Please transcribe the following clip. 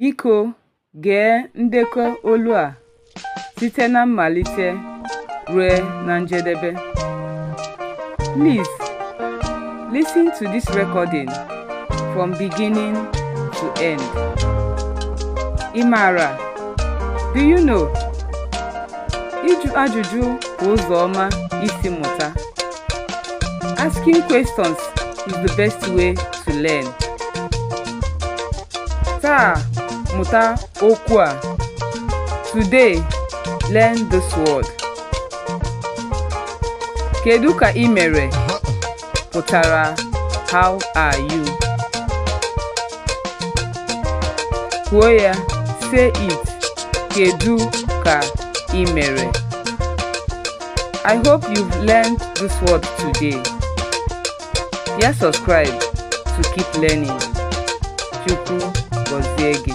Biko gee ndekọ olu a site na mmalite ruo na njedebe. Please listen to this recording from beginning to end. Imara, do you know? Ịjụ ajụjụ bụ ụzọ ọma isi mụta. Asking questions is the best way to learn. Taa, mụta okwu a. Today, learn this word. Kedu ka ị mere? Pụtara how are you? Kwuo ya, say it. Kedu ka ị mere? I hope you've learned this word today. Subscribe to keep learning. Chukwu gozie gị.